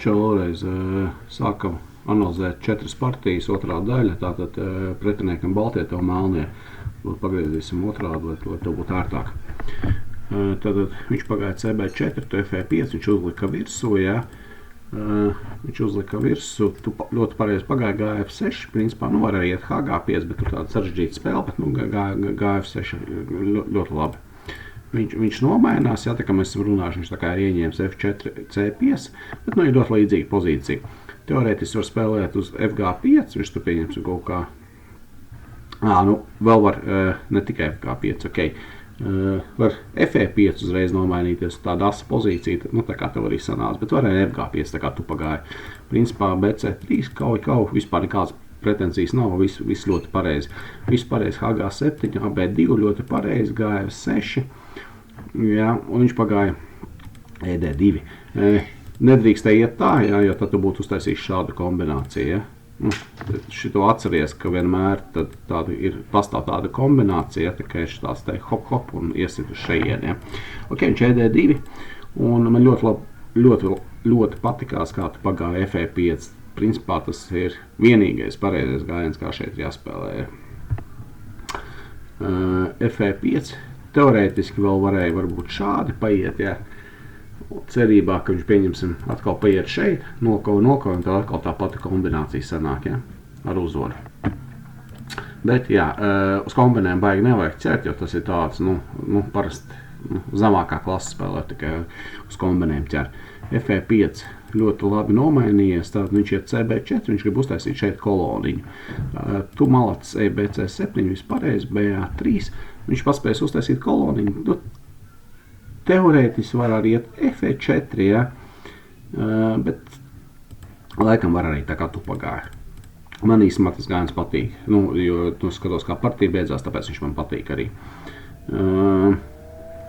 mačā vēlreiz sākam analizēt 4 partijas, otrā daļa, tātad pretiniekam baltie, tev melnie. Pagriezīsim otrādi, lai tev būtu ērtāk. Tātad viņš pagāja CB4, tu FE5, viņš uzlika virsū, jā. Viņš uzlika virsū, tu ļoti pareizi pagāja GF6, principā, nu var arī iet HG5, bet tur tāda sarežģīta spēle, bet nu GF6 ļoti labi. Viņš nomainās, jā, tā kā mēs esam runājuši, viņš tā kā ir ieņēmis F4, C5, bet nu ir ļoti līdzīga pozīcija. Teorētiski var spēlēt uz FG5, viņš tur pieņemsim kaut kā, nu vēl var ne tikai FG5, ok. Var FE5 uzreiz nomainīties, tāda asa pozīcija, nu tā kā tev arī sanāca, bet var arī FG5, tā kā tu pagāji. Principā BC3 kauj, vispār nekāds pretensijas nav, viss ļoti pareizi. Viss pareizi HG7, AB2 ļoti pareizi, GF6, jā, un viņš pagāja ED2. Nedrīkstēja iet tā, jā, jo tad tu būtu uztaisījis šādu kombināciju, ja. Šito atceries, ka vienmēr pastāv tāda kombinācija, tā kā viņš tās te hop un iesit uz šeit, ja. Ok, viņš ED2, un man ļoti patikās, kā tu pagāja FE5. Principā tas ir vienīgais pareizais gājiens, kā šeit jāspēlē. FE5 teorētiski vēl varēja varbūt šādi paiet, ja. Cerībā, ka viņš pieņemsim atkal paiet šeit, nokauj, un tad atkal tā pati kombinācija sanāk, ja, ar uzvaru. Bet, jā, uz kombinēm baigi nevajag ķert, jo tas ir tāds, parasti zemākā klasa spēlē, tikai uz kombinēm ķer. FE5 ļoti labi nomainījies, tātad viņš iet CB4, viņš grib uztaisīt šeit koloniņu. Tu malacis EBC7, viss pareizi, BA3, viņš paspējas uztaisīt koloniņu. Teorētiski var arī iet FE4, ja, bet laikam var arī tā kā tu pagāji. Man īstumā tas gājiens patīk, jo tu skatos, kā partija beidzās, tāpēc viņš man patīk arī.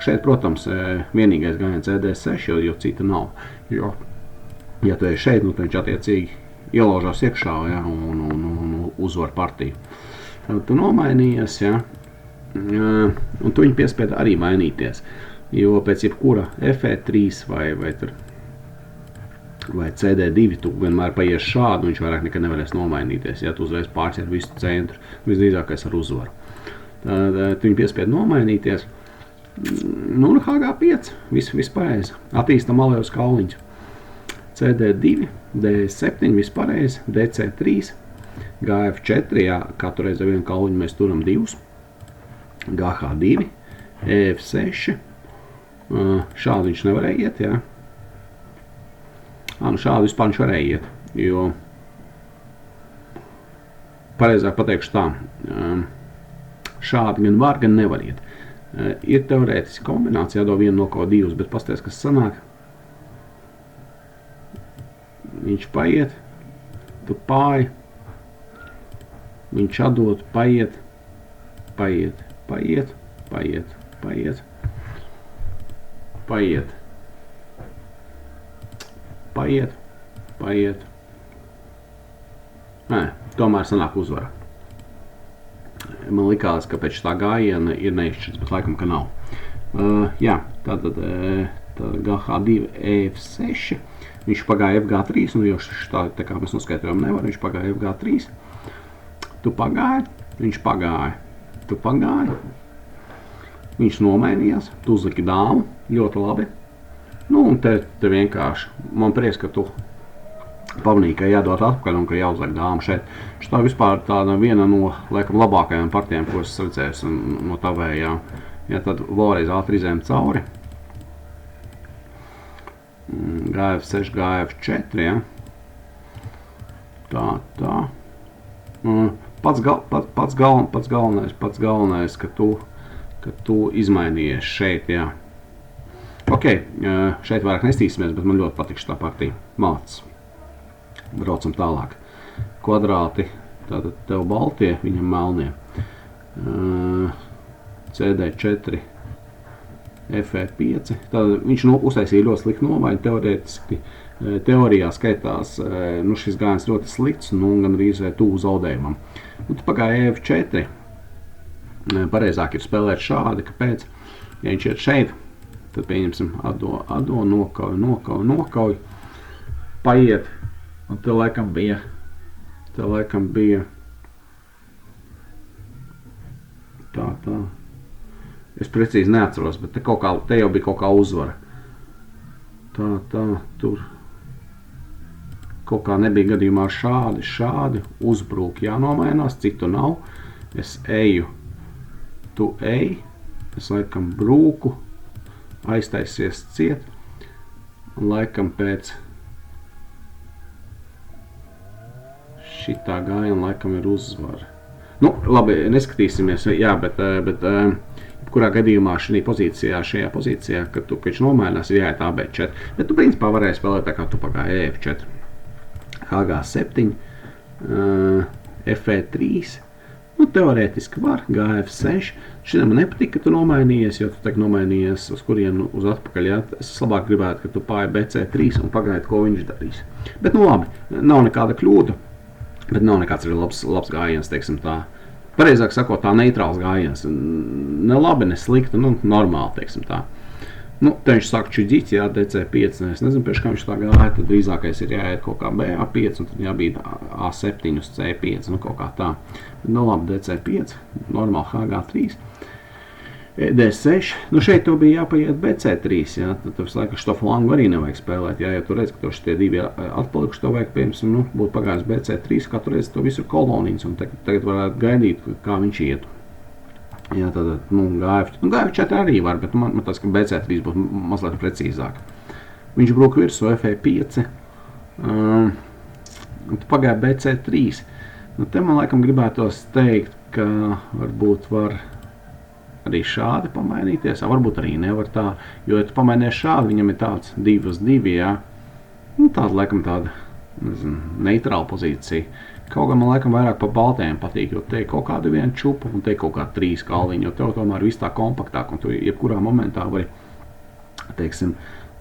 Šeit, protams, vienīgais gājiens ED6, jo cita nav. Jo, ja tu ej šeit, tad viņš attiecīgi ielaužās iekšā, ja, un uzvar partiju. Tu nomainījies, ja, un tu viņu piespieda arī mainīties. Jo pēc jebkura FE3 vai CD2 tu vienmēr paies šādu, viņš vairāk nekad nevarēs nomainīties, ja tu uzreiz pārciet visu centru, visdrīzākais ar uzvaru. Tad tu viņu piespied nomainīties. Nu, HG5, viss pareizi. Attīstam alējus kauliņus. CD2, D7, viss pareizi, DC3, GF4, jā, katru reizi ar vienu kauliņu mēs turam 2, GH2, EF6, šādi viņš nevarēja iet, jā. Nu šādi vispār viņš varēja iet, jo pareizāk pateikšu tā, šādi gan var, gan nevar iet. Ir teorētiski kombinācija, jādod vienu no kaut divus, bet pasties, kas sanāk. Viņš paiet, tu pāri, viņš atdod, paiet, Nē, tomēr sanāk uzvara. Man likās, ka pēc tā gājiena ir neizšķirts, bet laikam, ka nav. Jā, tātad GH2 EF6, viņš pagāja FG3, jo tā kā mēs noskaidrojam nevar, viņš pagāja FG3. Tu pagāji, viņš pagāja, tu pagāji. Viņš nomainījās, tu uzliki dāmu, ļoti labi. Nu, un te vienkārši, man prieks, ka tu pamanīji, ka jādod atpakaļ un ka jāuzliek dāmu šeit. Tā vispār tāda viena no, laikam, labākajām partijām, ko es redzēju no tavējām. Ja tad vēlreiz ātri izējam cauri. GF6, GF4, ja. Tā. Pats galvenais, ka tu izmainījies šeit, jā. Ok, šeit vairāk nestīsimies, bet man ļoti patīk šitā partija. Malacis. Braucam tālāk. Kvadrāti, tātad tev baltie, viņam melnie. CD4, FE5. Tātad viņš uztaisīja ļoti sliktu nomaiņu, teorētiski. Teorijā skaitās, šis gājiens ļoti slikts, gan arī tuvu zaudējumam. Tu pagāja F4. Pareizāk ir spēlēt šādi, kāpēc? Ja viņš iet šeit, tad pieņemsim ado, nokauj. paiet, un te laikam bija, tā, es precīzi neatceros, bet te jau bija kaut kā uzvara. Tā, tur kaut kā nebija gadījumā šādi, uzbrūk jānomainās, citu nav, es eju, tu ej, es laikam brūku, aiztaisies ciet, un laikam pēc šitā gājiena laikam ir uzvara. Nu, labi, neskatīsimies, jā, bet kurā gadījumā šajā pozīcijā, kad tu pēc nomainās, ir jāiet AB4, bet tu principā varēji spēlēt tā kā tu pagāji EF4, HG7, FE3, nu, teorētiski var, GF6, šitam man nepatika, ka tu nomainījies, jo tu tagad nomainījies uz kurienu uz atpakaļ, jā, es labāk gribētu, ka tu pāri BC3 un pagaidu, ko viņš darīs. Bet, nu labi, nav nekāda kļūda, bet nav nekāds arī labs gājiens, teiksim tā. Pareizāk sakot, tā neitrāls gājiens. Ne labi, ne slikti, nu, normāli, teiksim tā. Nu, te viņš saka čuģīts, jā, DC5, es nezinu, pēc kā viņš tā gāja, tad drīzākais ir jāiet kaut kā BA5, un tad jābīd A7 uz C5, nu, kaut kā tā. Nu, labi, DC5, normāli HG3. D6, nu šeit tev bija jāpaiet BC3, jā, tad tev visu laiku šo flangu arī nevajag spēlēt, jā, ja tu redz, ka tev šitie divi atpalikuši, tev vajag, piemēram, nu, būtu pagājis BC3, kā tu redz, tev visur kolonīns, un tagad varētu gaidīt, kā viņš ietu. Jā, tad, nu, GF4 arī var, bet man tas, ka BC3 būtu mazliet precīzāk. Viņš brūk virsū FE5, un tu pagāja BC3. Nu, te man laikam gribētos teikt, ka varbūt var arī šādi pamainīties, varbūt arī nevar tā, jo, ja tu pamainies šādi, viņam ir tāds 2 uz 2, jā, nu, laikam tāda, nezinu, neitrāla pozīcija. Kaut gan man laikam vairāk pa baltējiem patīk, jo te ir kaut kāda viena čupa un te ir kaut kā 3 kalviņi, jo tev tomēr viss tā kompaktāk, un tu jebkurā momentā vari, teiksim,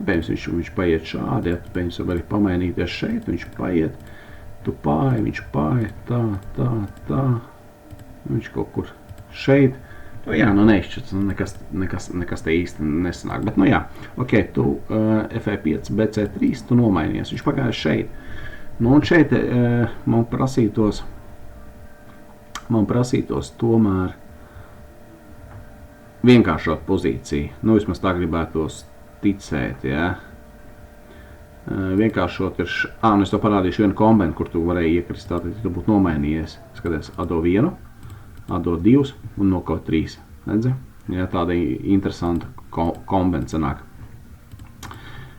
viņš paiet šādi, ja tu, piemēram, vari pamainīties šeit, viņš paiet, tu pāji, viņš pāja, tā, viņš kaut kur šeit, jā, nu neizšķirts, nekas te īsti nesanāk, bet, nu jā, ok, tu FE5, BC3, tu nomainies, viņš pagāja šeit. Nu, un šeit man prasītos tomēr vienkāršot pozīciju. Nu, vismaz tā gribētos ticēt, jā. Vienkāršot ir, nu es to parādīšu vienu kombinu, kur tu varēji iekrist, tātad, ja tu būtu nomainījies, skaties, ADO1, ADO2 un NOKO3, redzi? Jā, tāda interesanta kombina sanāk.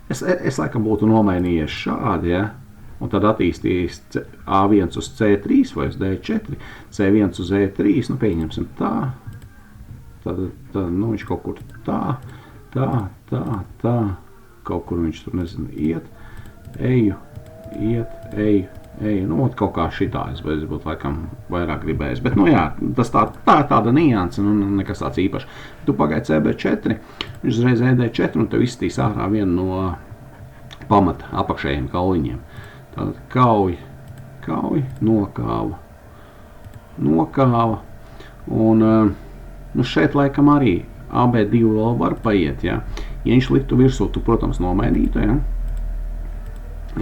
Es laikam būtu nomainījies šādi, jā. Un tad attīstījis A1 uz C3 vai uz D4, C1 uz E3, nu pieņemsim tā, tad nu viņš kaut kur tā, kaut kur viņš tur, nezinu, eju, nu kaut kā šitā es būtu laikam vairāk gribējis, bet nu jā, tas tā ir tāda nianse, nu nekas tāds īpašs. Tu pagaidi CB4, viņš uzreiz ED4 un tev izstīs ārā vienu no pamata apakšējiem kauliņiem. Tātad kauj, nokāva, un nu šeit laikam arī AB2 vēl var paiet, jā. Ja viņš liktu virsū, tu, protams, nomainītu, jā.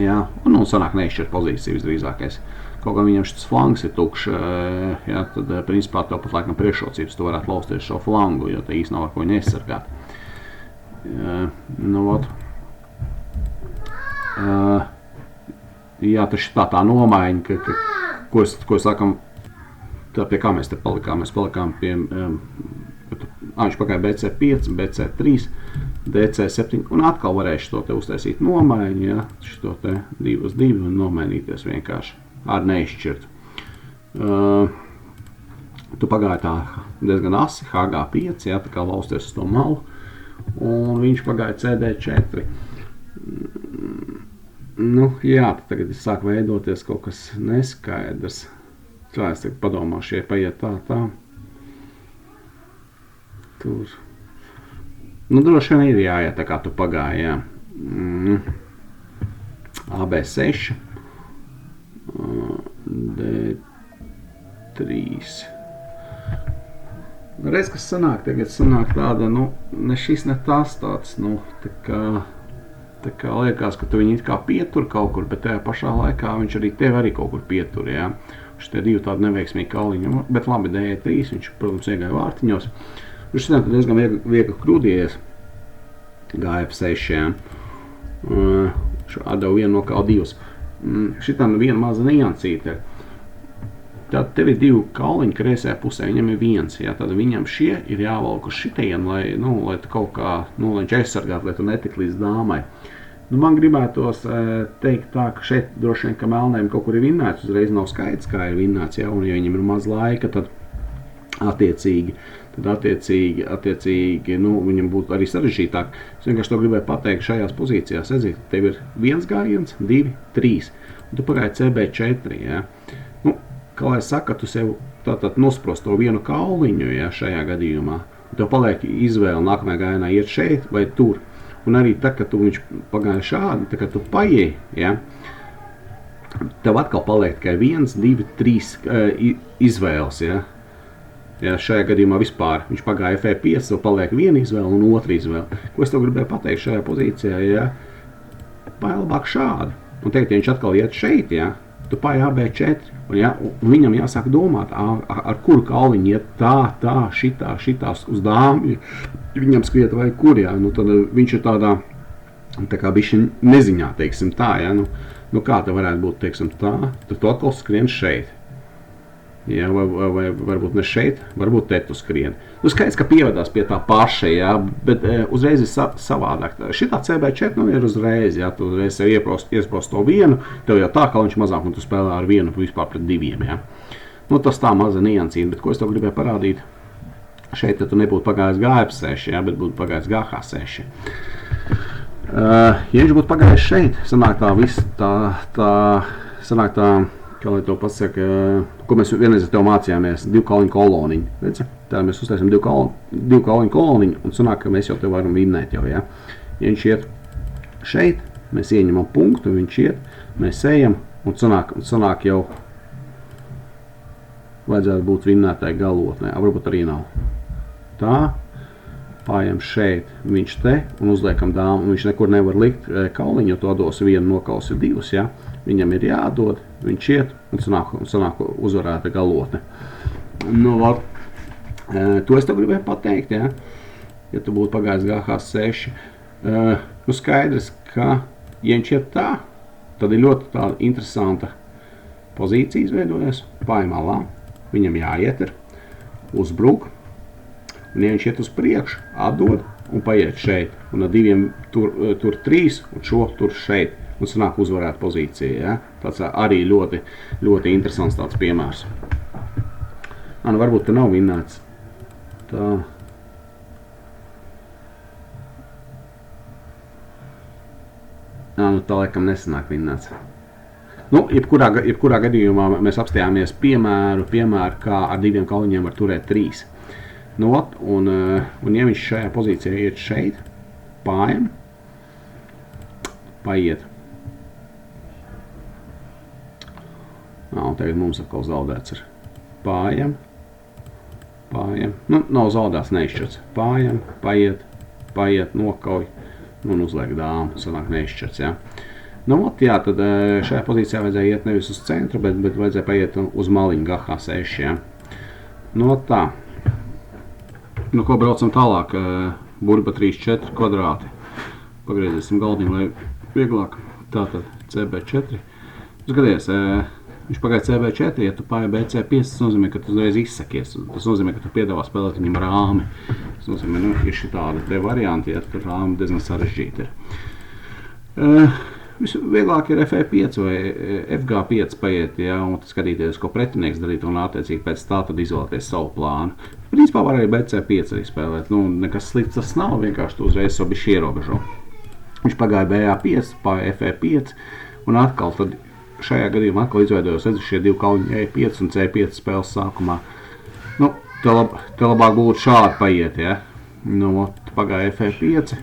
Jā, un sanāk neizšķirt pozīciju visdrīzākais. Kaut gan viņam šis flangs ir tukšs, jā, tad principā tev pat laikam priekšrocības, tu varētu lausties šo flangu, jo te īsti nav ar ko viņu aizsargāt. Nu, vot. Jā, tas ir tā nomaiņa, ko es sakam, pie kā mēs te palikām. Mēs palikām pie, viņš pagāja BC5, BC3, DC7, un atkal varēšu to te uztaisīt nomaiņu, jā, šito te 2 uz 2 un nomainīties vienkārši ar neizšķirtu. Tu pagāja tā diezgan asi, HG5, jā, tā kā lausties uz to malu, un viņš pagāja CD4. Nu, jā, tagad sāk veidoties kaut kas neskaidrs. Kā es tagad padomāšu, ja paiet tā. Tur. Nu, droši vien ir jāiet, tā kā tu pagāji, jā. AB6. D3. Reiz, kas sanāk, tagad sanāk tāda, nu, ne šis, ne tas tāds, nu, tā kā Tā kā liekas, ka tu viņu it kā pietur kaut kur, bet tajā pašā laikā viņš arī tevi arī kaut kur pietur, jā. Šitie divi tādi neveiksmīgi kauliņi, bet labi, D3, viņš, protams, iegāja vārtiņos. Viņš šitam diezgan viegli kļūdījies, gāja F6, jā. Atdevu vienu nokālu divus. Šitam viena maza niansīte. Tad tev ir divi kauliņi kreisajā pusē, viņam ir viens, jā, tad viņam šie ir jāvalk uz šitien, lai tu kaut kā, lai viņš aizsargātu, lai tu netik līdz dāmai. Man gribētos teikt tā, ka šeit droši vien, ka melnēm kaut kur ir vinnēts, uzreiz nav skaidrs, kā ir vinnēts, jā, un ja viņam ir maz laika, tad attiecīgi, viņam būtu arī sarežģītāk. Es vienkārši to gribēju pateikt šajās pozīcijās, redzīt, tev ir viens gājiens, 2, 3, un tu pagāji CB4, jā. Kā lai saka, tu sev tātad nosprost to vienu kauliņu, ja, šajā gadījumā. Tev paliek izvēle nākamajā gājienā iet šeit vai tur. Un arī tad, kad tu viņš pagāja šādi, tad, kad tu paieji, ja, tev atkal paliek tikai 1, 2, 3 izvēles. Ja. Ja, šajā gadījumā vispār viņš pagāja F5, tev paliek viena izvēle un otra izvēle. Ko es tev gribēju pateikt šajā pozīcijā? Ja, paie labāk šādi. Un teikt, ja viņš atkal iet šeit, ja, tu paie AB4, un viņam jāsāk domāt, ar kuru kauliņu iet tā, šitās uz dāmu, viņam skriet vai kur, jā, tad viņš ir tādā, tā kā bišķi neziņā, teiksim tā, jā, kā te varētu būt, teiksim tā, tad tu atkal skrien šeit. Jā, vai varbūt ne šeit, varbūt te tu skrien. Skaidrs, ka pievedās pie tā paša, jā, bet uzreiz ir savādāk. Šitā CB4 ir uzreiz, jā, tu uzreiz sev iesprost to vienu, tev jau tā, ka viņš mazāk, un tu spēlē ar vienu vispār pret diviem, jā. Tas tā maza niansība, bet ko es tev gribēju parādīt? Šeit tu nebūtu pagājis GF6, jā, bet būtu pagājis GH6. Ja viņš būtu pagājis šeit, sanāk tā, kā lai to pasaka, ko mēs vienreiz ar tev mācījāmies, divu kauliņu koloniņu. Redzi? Tā mēs uztaisam divu kauliņu koloniņu un sanāk, ka mēs jau te varam vinnēt jau, jā. Ja viņš iet šeit, mēs ieņemam punktu, viņš iet, mēs ejam un sanāk jau vajadzētu būt vinnētāji galotnē, varbūt arī nav. Tā, pājam šeit, viņš te un uzliekam dāmu, un viņš nekur nevar likt kauliņu, jo to dos vienu nokausi divus, jā. Viņam ir jādod, viņš iet un sanāk uzvarēta galotne. To es tev gribēju pateikt, ja, ja tu būtu pagājis GH6. Skaidrs, ka, ja viņš iet tā, tad ir ļoti tāda interesanta pozīcija izveidojas, pāri malā, viņam jāiet ir, uzbruk, un ja viņš iet uz priekšu, atdod un paiet šeit, un ar diviem tur 3 un šo tur šeit. Un sanāk uzvarēt pozīciju, ja? Tāds arī ļoti, ļoti interesants tāds piemērs. Varbūt te nav vinnēts. Tā. Tā laikam nesanāk vinnēts. Jebkurā gadījumā mēs apstājāmies piemēru, kā ar diviem kauliņiem var turēt 3. Un ja viņš šajā pozīcijā iet šeit, pājam, paiet. Un tagad mums atkal zaudēts ir pājam, nav zaudēts neizšķirts, pājam, paiet, nokauj, un uzliek dāmu, sanāk neizšķirts, jā. Jā, tad šajā pozīcijā vajadzēja iet nevis uz centru, bet vajadzēja paiet uz maliņu GH6, jā. Tā. Ko braucam tālāk, burba 3-4 kvadrāti. Pagriezīsim galdiņu, lai vieglāk, tātad CB4. Skaties, viņš pagāja CB4, ja tu pāja BC5, tas nozīmē, ka tu uzreiz izsakies. Tas nozīmē, ka tu piedāvā spēlēt viņam rāmi. Tas nozīmē, ir šitādi te varianti, ja tur rāmi diezgan sarežģīti ir. Visvieglāk ir F5 vai FG5 paiet, ja, un skatīties, ko pretinieks darīt, un attiecīgi pēc tā tad izvēlēties savu plānu. Principā var arī BC5 arī spēlēt. Nekas slikts tas nav, vienkārši tu uzreiz savu bišķi ierobežo. Viņš pagāja BA5, pāja F5, un atkal tad šajā gadījumā atkal izveidojos šie divi kauliņi E5 un C5 spēles sākumā. Te labāk būtu šādi paiet, ja. Pagāja F5,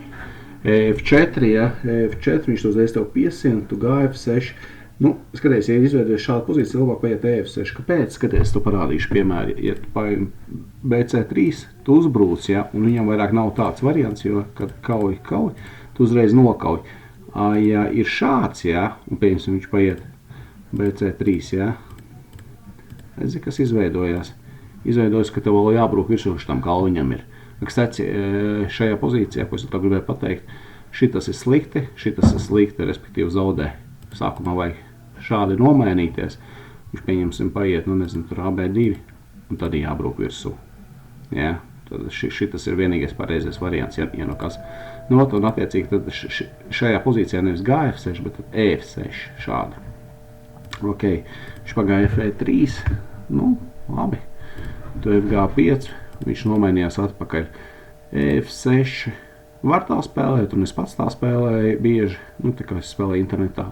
F4, ja. F4 viņš uzreiz tev piesien, tu gāja F6. Skaties, ja izveidojas šādu pozīciju, labāk paiet E6. Kāpēc? Skaties, tu parādīšu piemēri. Ja tu paiet BC3, tu uzbrūc, ja, un viņam vairāk nav tāds variants, jo, kad kauj, tu uzreiz nokauj. Ja ir šāds, ja, un pieņemsim, viņš paiet BC3, ja, redzi, kas izveidojās? Izveidojās, ka tev vēl jābrūk virsū šitam kalviņam ir. Kas teici, šajā pozīcijā, ko es to gribēju pateikt, šitas ir slikti, respektīvi zaudē. Sākumā vajag šādi nomainīties. Viņš, pieņemsim, paiet, nu nezinu, tur AB2, un tad jābrūk virsū. Ja? Tad šitas ir vienīgais pareizais variants, ja no kas. Nu, un attiecīgi tad šajā pozīcijā nevis GF6, bet EF6 šādi. Ok, viņš pagāja FE3, nu, labi. Tu FG5, viņš nomainījās atpakaļ. EF6 var tā spēlēt, un es pats tā spēlēju bieži, nu, tā kā es spēlēju internetā,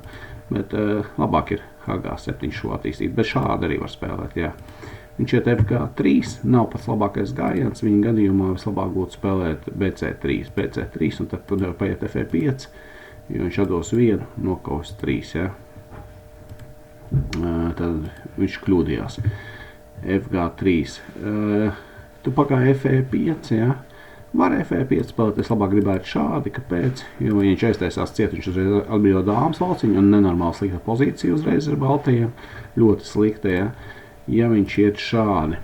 bet labāk ir HG7 šo attīstīt, bet šādi arī var spēlēt, jā. Viņš iet FG3, nav pats labākais gājiens, viņa gadījumā vislabāk būtu spēlēt BC3, un tad paiet FE5, jo viņš atdos vienu, nokaus 3, ja. Tad viņš kļūdījās. FG3. Tu pagāji FE5, ja. Var FE5 spēlēt, es labāk gribētu šādi, kāpēc, jo viņš aiztaisās ciet, viņš uzreiz atbrīvo dāmas lauciņu, un nenormāli slikta pozīcija uzreiz ar baltajiem, ļoti slikta, ja. Ja viņš iet šādi,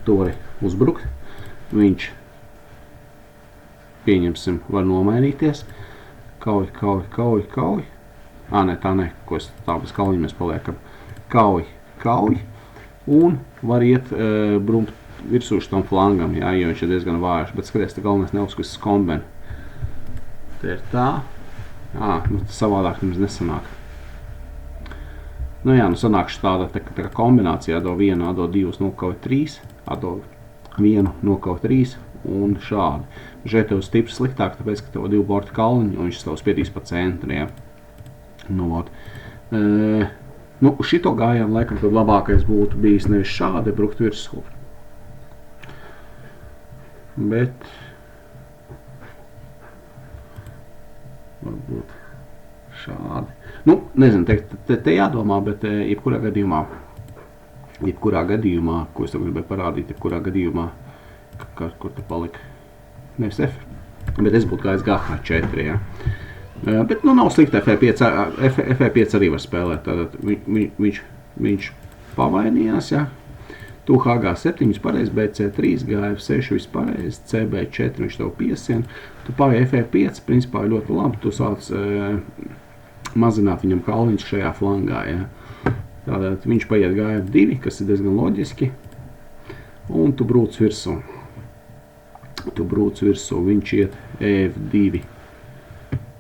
tori uzbrukt, viņš, pieņemsim, var nomainīties, kauj. Ne, tā ne, ko es tā bez kauļi mēs paliekam. Kauj, un var iet brumt virsū šitam flangam, jā, jo viņš ir diezgan vājš, bet skaties, te galvenais neuzkustas kombeni. Te ir tā, nu savādāk mums nesanāk. Nu jā, nu sanākšu tāda tā kā kombinācija, ADO1, ADO2, nokauj 3, ADO1, nokauj 3 un šādi. Šeit tev stipri sliktāk, tāpēc, ka tev 2 borti kalniņi un viņš tev spiedīs pa centru, jā. Nu, šito gājienu laikam tad labākais būtu bijis nevis šādi brukt virsū, bet varbūt šādi. Nu, nezinu, te jādomā, bet jebkurā gadījumā, ko es tev gribēju parādīt, jebkurā gadījumā, kur te palika, nevis F, bet es būtu gājis GH4, ja. Bet, nu, nav slikti FE5 arī var spēlēt, tātad viņš pavainījās, ja. Tu HG7 pareizi, BC3, GF6 vispareizi, CB4 viņš tev piesien, tu pavai FE5, principā ļoti labi, tu sāc mazināt viņam kalniņus šajā flangā, ja. Tātad viņš paiet GF2, kas ir diezgan loģiski, un tu brūc virsū. Viņš iet EF2,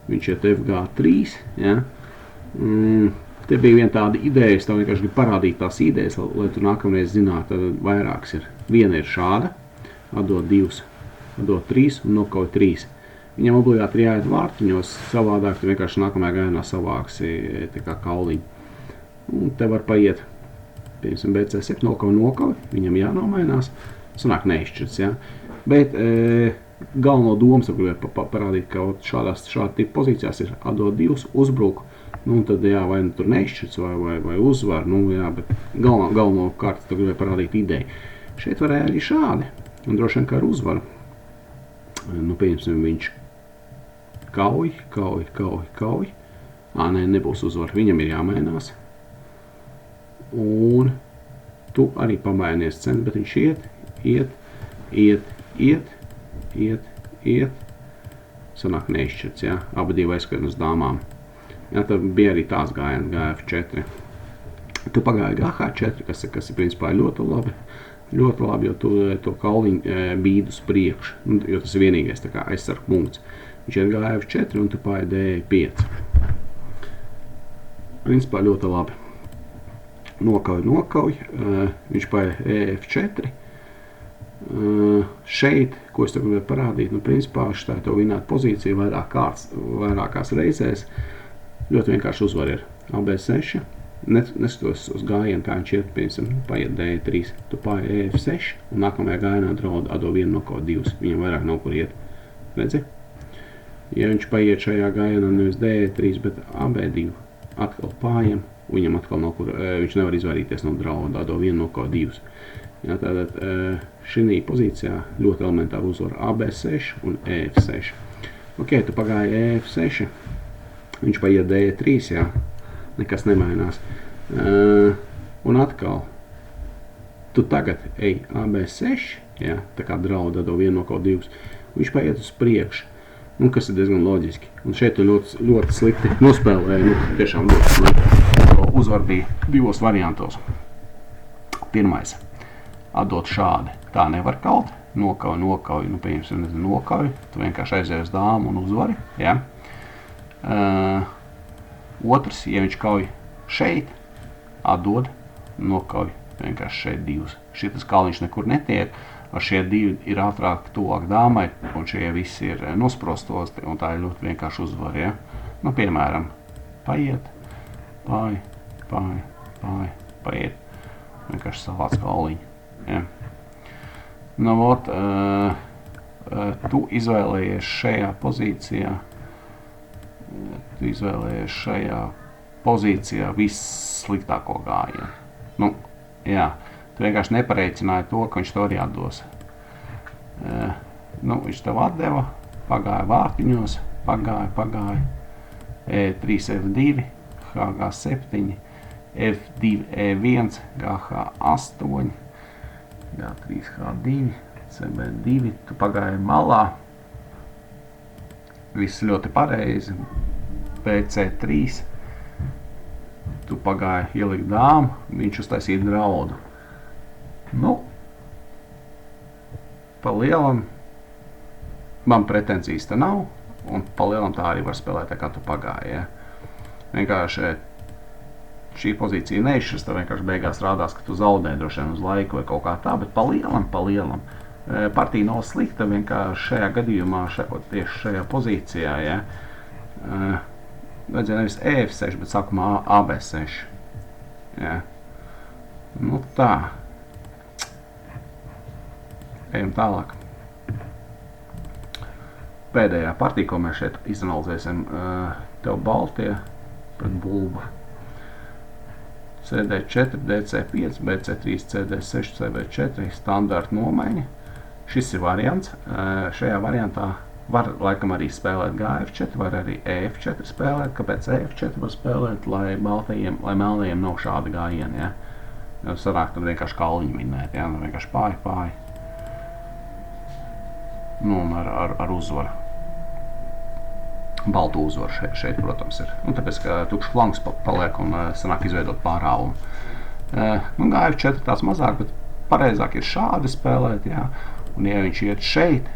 viņš iet FG3, ja. Te bija viena tāda ideja, es tev vienkārši gribu parādīt tās idejas, lai tu nākamreiz zinātu, tad vairākas ir. Viena ir šāda, ADO2, ADO3 un nokauj 3. Viņam obligāti ir jāiet vārtiņos, savādāk tu vienkārši nākamajā gājienā savāksi tā kā kauliņu. Un te var paiet, piemēram, BC7 nokauj, viņam jānomainās, sanāk neizšķirts, ja. Bet galveno domas gribēju parādīt, ka šāda tipa pozīcijās ir ADO2 uzbruk, nu, tad jā, vai nu tur neizšķirts vai uzvar, nu, jā, bet galveno kārtu gribēju parādīt ideju. Šeit varēja arī šādi, un droši vien kā ar uzvaru. Nu, pieņemsim, viņš kauj. Nē, nebūs uzvar, viņam ir jāmainās. Un tu arī pamainies cenu, bet viņš iet. Sanāk neizšķirts, jā, abi divi aizskrien uz dāmām. Jā, tad bija arī tās gājieni, GF4. Tu pagāji GH4, kas ir principā ļoti labi, jo tu to kauliņu bīd uz priekšu, jo tas ir vienīgais tā kā aizsarg punkts. Viņš ir GF4 un tu pāji D5. Principā ļoti labi. Nokauj, viņš pāja EF4. Šeit, ko es tev gribēju parādīt, nu principā šitā tev vinēt pozīciju vairākās reizēs. Ļoti vienkārši uzvar ir AB6, neskatos uz gājienu, kā viņš iet, piemēram, paiet D3, tu pāji EF6 un nākamajā gājienā draud ADO1 nokauj 2, viņam vairāk nav kur iet, redzi? Ja viņš paiet šajā gājienā nevis D3, bet AB2, atkal pājam, viņam atkal nav kur, viņš nevar izvairīties no drauda ADO1 nokauj 2. Ja, tātad šī pozīcijā ļoti elementāri uzvar AB6 un EF6. Ok, tu pagāji EF6, viņš paiet D3, jā, nekas nemainās. Un atkal, tu tagad ej AB6, jā, tā kā drauda do 1 no kaut 2, viņš paiet uz priekšu, kas ir diezgan loģiski. Un šeit tu ļoti slikti nospēlēji, tiešām ļoti slikti. Uzvar bija 2 variantos. Pirmais, atdot šādi, tā nevar kaut, nokauj, pieņemsim, nokauj, tu vienkārši aizies uz dāmu un uzvari, jā. Otrs, ja viņš kauj šeit, atdod, nokauj, vienkārši šeit 2. Šitas kalniņš nekur netiek, ar šie 2 ir ātrāk tuvāk dāmai, un šie visi ir nosprostos, un tā ir ļoti vienkārši uzvar, ja? Piemēram, paiet, paiet, vienkārši savāc kalniņu, ja? Tu izvēlējies šajā pozīcijā vissliktāko gājienu. Jā. Tu vienkārši nepareicināji to, ka viņš to arī atdos. Viņš tev atdeva, pagāja vārtiņos, pagāja, E3, F2, HG7, F2, E1, GH8, G3, H2, CB2, tu pagāji malā, viss ļoti pareizi, BC3, tu pagāji ielikt dāmu, viņš uztaisīja draudu. Pa lielam man pretenzijas te nav, un pa lielam tā arī var spēlēt, tā kā tu pagāji, ja? Vienkārši šī pozīcija neizšķiras, tā vienkārši beigās rādās, ka tu zaudē droši vien uz laiku vai kaut kā tā, bet pa lielam. Partija nav slikta, vienkārši šajā gadījumā, tieši šajā pozīcijā, ja? Vajadzēja nevis EF6, bet sākumā AB6, ja? Tā. Ejam tālāk. Pēdējā partija, ko mēs šeit izanalizēsim, tev baltie pret bulbu. CD4, DC5, BC3, CD6, CB4, standarta nomaiņa. Šis ir variants. Šajā variantā var laikam arī spēlēt GF4, var arī EF4 spēlēt. Kāpēc EF4 var spēlēt? Lai melnajiem nav šādi gājieni, ja? Sanāk tad vienkārši kalniņu minēt, ja? Vienkārši pāri. Un ar uzvaru. Baltu uzvaru šeit, protams, ir. Tāpēc, ka tukšs flanks paliek un sanāk izveidot pārāvumu. GF4 tāds mazāk, bet pareizāk ir šādi spēlēt, jā. Un ja viņš iet šeit,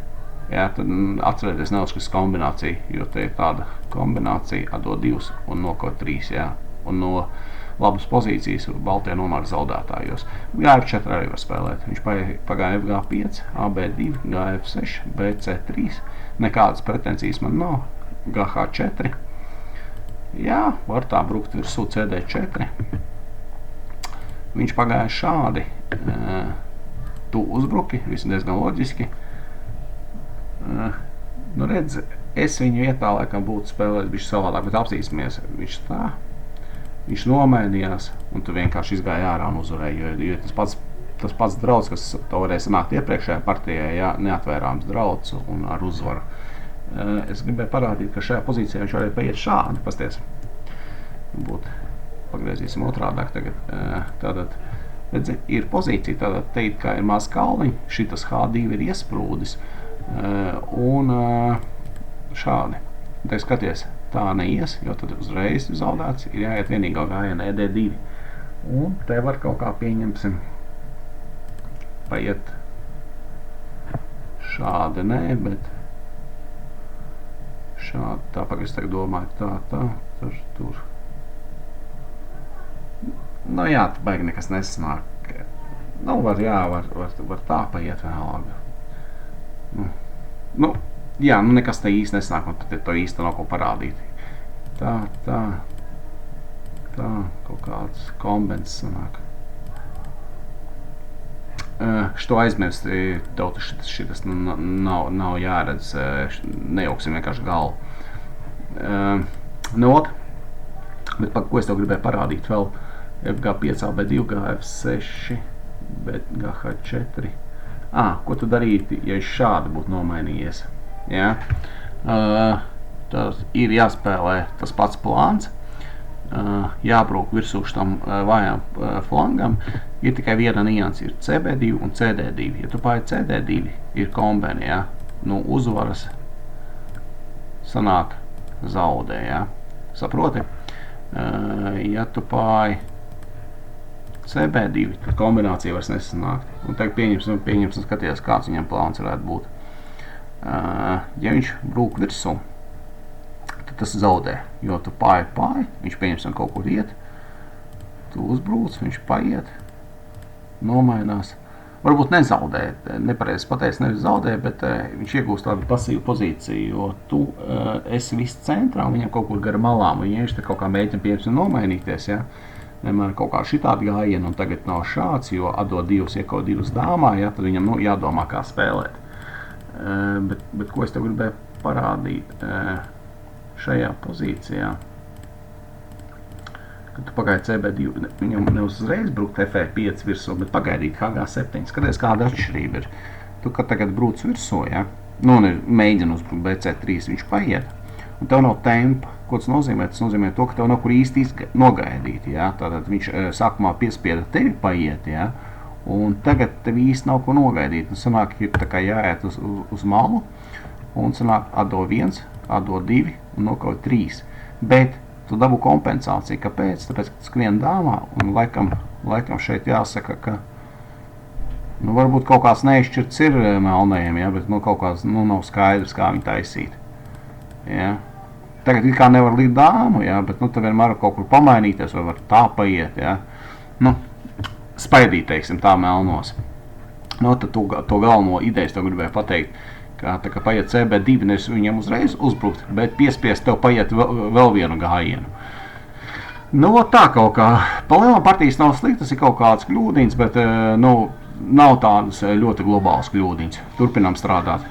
jā, tad atcerieties neuzskatās kombināciju, jo te ir tāda kombinācija atdod 2 un nokot 3, jā. Un no labas pozīcijas baltie nonāk zaudētājos. GF4 arī var spēlēt. Viņš pagāja FG5, AB2, GF6, BC3. Nekādas pretensijas man nav. GH4. Jā, var tā brukt virsū CD4. Viņš pagāja šādi. Tu uzbruki, viss diezgan loģiski. Redz, es viņu vietā laikam būtu spēlējis bišķi savādāk, bet apsīsimies. Viņš tā. Viņš nomainījās, un tu vienkārši izgāji ārā un uzvarēji, jo tas pats draudz, kas to varēja sanākt iepriekšējā partijā, jā, neatvērāms draudz un ar uzvaru. Es gribēju parādīt, ka šajā pozīcijā viņš varēja paiet šādi, pasties. Pagriezīsim otrādāk tagad. Tātad, redzi, ir pozīcija, tātad teikt, ka ir maz kalniņi, šitas H2 ir iesprūdis, un šādi. Te skaties, tā neies, jo tad uzreiz zaudēts, ir jāiet vienīgā gājiena ED2. Un te var kaut kā pieņemsim, paiet šādi nē, bet šādi, tā pagaidzi tagad domāju, tā, tur. Jā, baigi nekas nesanāk. Var tā paiet vienalga. Jā, nekas te īsti nesanāk, man pat to īsti nav ko parādīt. Tā, kaut kāds kombens sanāk. Što aizmirst, tev šitas nav jāredz, nejauksim vienkārši galvu. Bet ko es tev gribēju parādīt vēl? FG5, AB2, GF6, GH4. Ko tu darīti, ja šādi būtu nomainījies? Ja? tad ir jāspēlē tas pats plāns, jābrūk virsū tam vājām flangam, ir tikai viena nianse, ir CB2 un CD2. Ja tu paiet CD2, ir kombini, ja, nu uzvaras sanāk zaudē, ja, saproti? Ja tu paiet CB2, tad kombinācija vairs nesanāk. Un tagad pieņemsim skaties, kāds viņam plāns varētu būt. Ja viņš brūk virsū, tad tas zaudē, jo tu pāji, viņš pieņemsim kaut kur iet, tu uzbrūc, viņš paiet, nomainās. Varbūt nezaudē, nepareizi pateicis, nevis zaudē, bet viņš iegūst tādu pasīvu pozīciju, jo tu esi viss centrā un viņam kaut kur gar malām, un ja viņš te kaut kā mēģina pieņemsim nomainīties, ja, vienmēr kaut kā šitādi gājienu, un tagad nav šāds, jo atdod divus, iekot divus dāmā, ja, tad viņam jādomā, kā spēlēt. Bet ko es tev gribēju parādīt šajā pozīcijā, kad tu pagaidi CB2, viņam neuzreiz brukt F5 virsū, bet pagaidīt HG7. Skaties, kāda atšķirība ir. Tu, kad tagad brūc virsū, ja, nu, mēģina uzbrukt BC3, viņš paiet, un tev nav tempa. Ko tas nozīmē? Tas nozīmē to, ka tev nav kur īsti nogaidīt, ja. Tātad viņš sākumā piespieda tevi paiet, ja, un tagad tev īsti nav ko nogaidīt. Un sanāk, ir tā kā jāiet uz malu, un sanāk ADO1, ADO2 un nokaut 3. Bet tu dabū kompensāciju. Kāpēc? Tāpēc, ka tu skrien dāmā, un laikam šeit jāsaka, ka nu, varbūt kaut kāds neizšķirts ir melnējiem, ja, bet nu, kaut kāds nav skaidrs, kā viņi taisīt. Ja. Tagad it kā nevar līdz dāmu, ja, bet nu, te vienmēr kaut kur pamainīties, vai var tā paiet, ja. Nu, spaidīt, teiksim, tā melnos. Nu, tad to galveno idejas tev gribēju pateikt, ka tā kā paiet CB2, nevis viņam uzreiz uzbrukt, bet piespiest tev paiet vēl vienu gājienu. Nu, tā kaut kā, pa lielam partijas nav sliktas, ir kaut kāds kļūdiņas, bet nu, nav tādas ļoti globālas kļūdiņas. Turpinām strādāt.